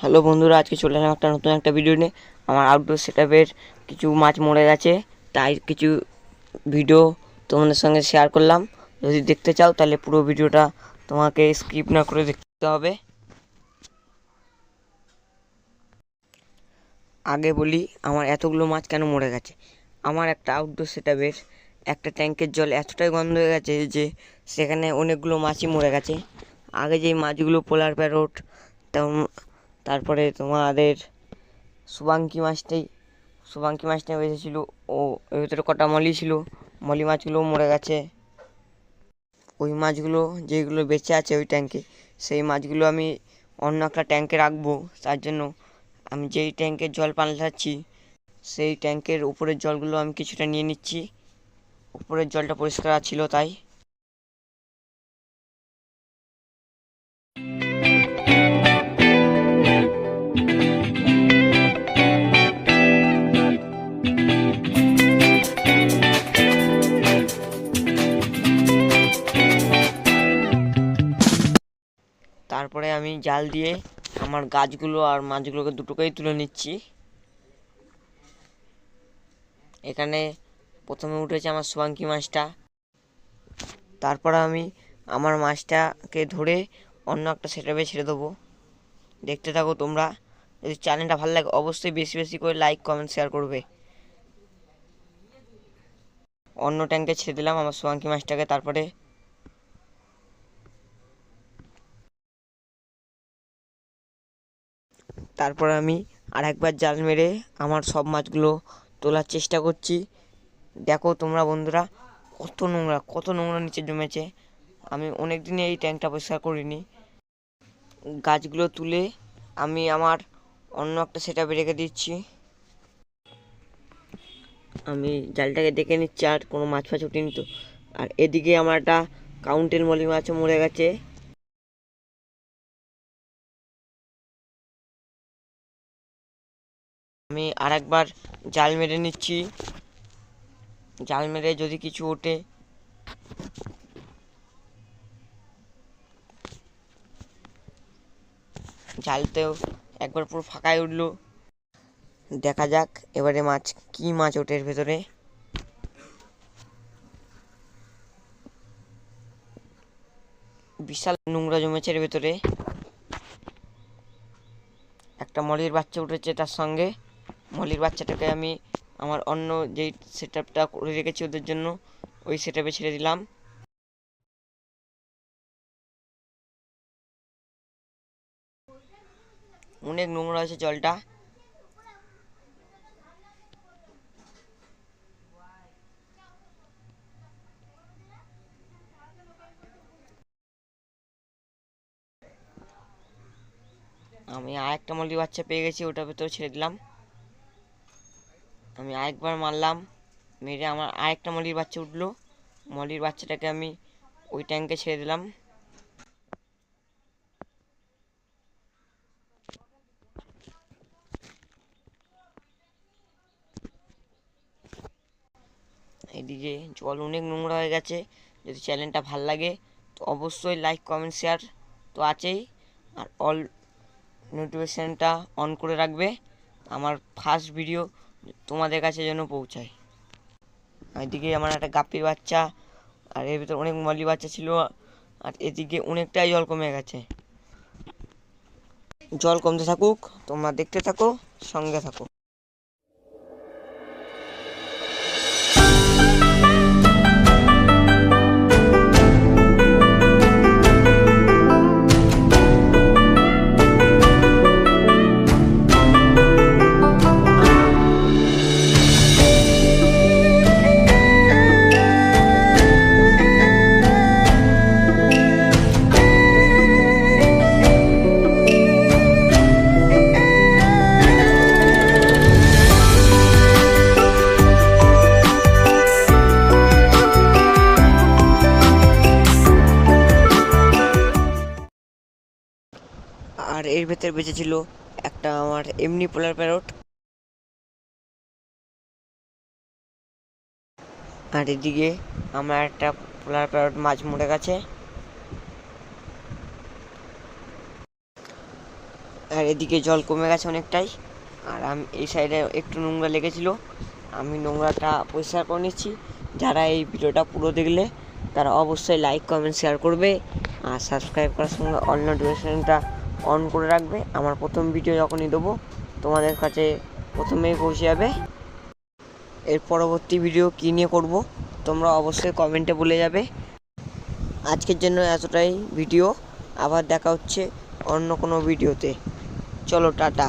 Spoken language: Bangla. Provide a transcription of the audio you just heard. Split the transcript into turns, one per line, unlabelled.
হ্যালো বন্ধুরা, আজকে চলে এলাম নতুন একটা ভিডিও নিয়ে। আমার আউটডোর সেটআপের কিছু মাছ মরে গেছে, তাই কিছু ভিডিও তোমাদের সঙ্গে শেয়ার করলাম। যদি দেখতে চাও তাহলে পুরো ভিডিওটা তোমাকে স্কিপ না করে দেখতে হবে। আগে বলি আমার এতগুলো মাছ কেন মরে গেছে। আমার একটা আউটডোর সেটআপের একটা ট্যাঙ্কের জল এতটাই গন্ধ হয়ে গেছে যে সেখানে অনেকগুলো মাছই মরে গেছে। আগে যেই মাছগুলো পোলার প্যারট, তারপরে তোমাদের শুভাঙ্কি মাছটাই বেঁচেছিল। ও এর ভিতরে কটা মলি ছিল, মলি মাছগুলোও মরে গেছে। ওই মাছগুলো যেগুলো বেঁচে আছে ওই ট্যাঙ্কে, সেই মাছগুলো আমি অন্য একটা ট্যাঙ্কে রাখবো। তার জন্য আমি যেই ট্যাঙ্কের জল পাল্টাচ্ছি সেই ট্যাঙ্কের উপরের জলগুলো আমি কিছুটা নিয়ে নিচ্ছি। উপরের জলটা পরিষ্কার ছিল তাই। তারপরে আমি জাল দিয়ে আমার গাছগুলো আর মাছগুলোকে দুটোকেই তুলে নিচ্ছি। এখানে প্রথমে উঠেছে আমার শুভাঙ্কি মাছটা। তারপর আমি আমার মাছটাকে ধরে অন্য একটা সেটআপে ছেড়ে দেবো। দেখতে থাকো তোমরা। যদি চ্যানেলটা ভালো লাগে অবশ্যই বেশি বেশি করে লাইক, কমেন্ট, শেয়ার করবে। অন্য ট্যাঙ্কে ছেড়ে দিলাম আমার শুভাঙ্কি মাছটাকে। তারপর আমি আরেকবার জাল মেরে আমার সব মাছগুলো তোলার চেষ্টা করছি। দেখো তোমরা বন্ধুরা, কত নোংরা নিচে জমেছে। আমি অনেক দিনে এই ট্যাঙ্কটা পরিষ্কার করিনি। গাছগুলো তুলে আমি আমার অন্য একটা সেটআপে রেখে দিচ্ছি। আমি জালটাকে দেখে নিচ্ছি আর কোনো মাছ ফাছ উঠিনি তো। আর এদিকে আমার একটা কাউন্টের মলি মাছও মরে গেছে। আমি আরেকবার জাল মেরে নিচ্ছি। জাল মেরে যদি কিছু ওঠে, জালতেও একবার পুরো ফাঁকায় উঠলো। দেখা যাক এবারে কি মাছ ওঠে এর ভেতরে। বিশাল নোংরা জমেছে এর ভেতরে। একটা মলির বাচ্চা উঠেছে, তার সঙ্গে মলির বাচ্চাটাকে আমি আমার অন্য যেই সেটআপটা করে রেখেছি ওদের জন্য ওই সেটআপে ছেড়ে দিলাম। অনেক নোংরা আছে জলটা। আমি আরেকটা মলির বাচ্চা পেয়ে গেছি, ওটার ভেতরে ছেড়ে দিলাম। আমি আরেকবার মারলাম, মেরে আমার আরেকটা মলির বাচ্চা উঠলো। মলির বাচ্চাটাকে আমি ওই ট্যাঙ্কে ছেড়ে দিলাম। এদিকে জল অনেক নোংরা হয়ে গেছে। যদি চ্যানেলটা ভাল লাগে তো অবশ্যই লাইক, কমেন্ট, শেয়ার তো আছেই। আর অল নোটিফিকেশানটা অন করে রাখবে, আমার ফার্স্ট ভিডিও তোমাদের কাছে যেন পৌঁছায়। এদিকে আমার একটা গাপ্পির বাচ্চা, আর এর ভিতরে অনেক মলি বাচ্চা ছিল। আর এদিকে অনেকটাই জল কমে গেছে। জল কমতে থাকুক, তোমরা দেখতে থাকো, সঙ্গে থাকো। আর এর ভেতরে বেঁচেছিল একটা আমার এমনি পোলার প্যারট। আর এদিকে আমার একটা পোলার প্যারট মাছ মরে গেছে। আর এদিকে জল কমে গেছে অনেকটাই। আর আমি এই সাইডে একটু নোংরা লেগেছিল, আমি নোংরাটা পরিষ্কার করে নিচ্ছি। যারা এই ভিডিওটা পুরো দেখলে তারা অবশ্যই লাইক কমেন্ট শেয়ার করবে আর সাবস্ক্রাইব করার সঙ্গে অল নোটিফিকেশনটা অন করে রাখবে। আমার প্রথম ভিডিও যখনই দেবো তোমাদের কাছে প্রথমেই পৌঁছে যাবে। এর পরবর্তী ভিডিও কী নিয়ে করব তোমরা অবশ্যই কমেন্টে বলে যাবে। আজকের জন্য এতটাই ভিডিও, আবার দেখা হচ্ছে অন্য কোনো ভিডিওতে। চলো টাটা।